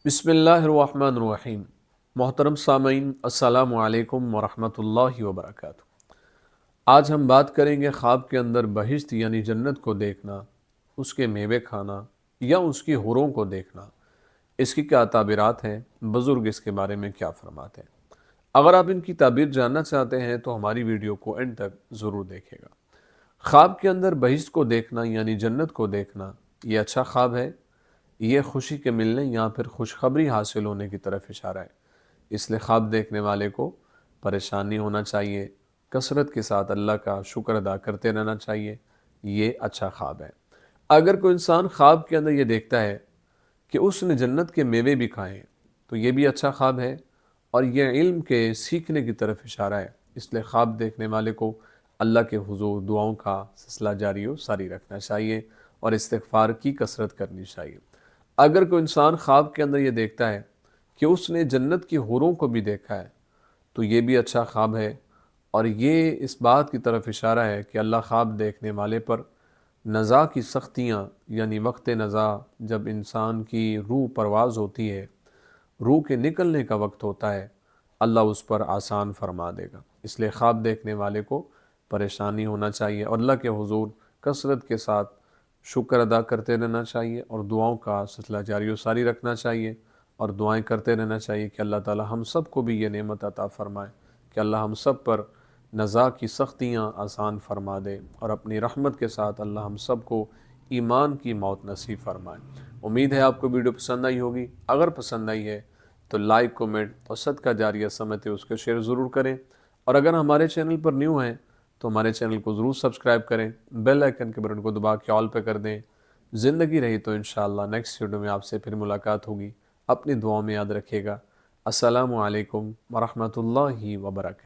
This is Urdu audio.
بسم اللہ الرحمن الرحیم۔ محترم سامعین، السلام علیکم ورحمۃ اللہ وبرکاتہ۔ آج ہم بات کریں گے خواب کے اندر بہشت یعنی جنت کو دیکھنا، اس کے میوے کھانا یا اس کی حوروں کو دیکھنا۔ اس کی کیا تعبیرات ہیں، بزرگ اس کے بارے میں کیا فرماتے ہیں۔ اگر آپ ان کی تعبیر جاننا چاہتے ہیں تو ہماری ویڈیو کو اینڈ تک ضرور دیکھیں گا۔ خواب کے اندر بہشت کو دیکھنا یعنی جنت کو دیکھنا، یہ اچھا خواب ہے، یہ خوشی کے ملنے یا پھر خوشخبری حاصل ہونے کی طرف اشارہ ہے۔ اس لیے خواب دیکھنے والے کو پریشانی ہونا چاہیے، کثرت کے ساتھ اللہ کا شکر ادا کرتے رہنا چاہیے، یہ اچھا خواب ہے۔ اگر کوئی انسان خواب کے اندر یہ دیکھتا ہے کہ اس نے جنت کے میوے بھی کھائے ہیں تو یہ بھی اچھا خواب ہے، اور یہ علم کے سیکھنے کی طرف اشارہ ہے۔ اس لیے خواب دیکھنے والے کو اللہ کے حضور دعاؤں کا سلسلہ جاری و ساری رکھنا چاہیے اور استغفار کی کثرت کرنی چاہیے۔ اگر کوئی انسان خواب کے اندر یہ دیکھتا ہے کہ اس نے جنت کی حوروں کو بھی دیکھا ہے تو یہ بھی اچھا خواب ہے، اور یہ اس بات کی طرف اشارہ ہے کہ اللہ خواب دیکھنے والے پر نزا کی سختیاں یعنی وقت نزا، جب انسان کی روح پرواز ہوتی ہے، روح کے نکلنے کا وقت ہوتا ہے، اللہ اس پر آسان فرما دے گا۔ اس لیے خواب دیکھنے والے کو پریشانی ہونا چاہیے اور اللہ کے حضور کثرت کے ساتھ شکر ادا کرتے رہنا چاہیے اور دعاؤں کا سلسلہ جاری و ساری رکھنا چاہیے، اور دعائیں کرتے رہنا چاہیے کہ اللہ تعالی ہم سب کو بھی یہ نعمت عطا فرمائے کہ اللہ ہم سب پر نزا کی سختیاں آسان فرما دے، اور اپنی رحمت کے ساتھ اللہ ہم سب کو ایمان کی موت نصیب فرمائے۔ امید ہے آپ کو ویڈیو پسند آئی ہوگی۔ اگر پسند آئی ہے تو لائک، کومنٹ اور صدقہ جاریہ سمجھتے اس کو شیئر ضرور کریں، اور اگر ہمارے چینل پر نیو ہیں تو ہمارے چینل کو ضرور سبسکرائب کریں، بیل آئیکن کے بٹن کو دبا کے آل پہ کر دیں۔ زندگی رہی تو انشاءاللہ نیکسٹ ویڈیو میں آپ سے پھر ملاقات ہوگی۔ اپنی دعاؤں میں یاد رکھیے گا۔ السلام علیکم ورحمۃ اللہ وبرکاتہ۔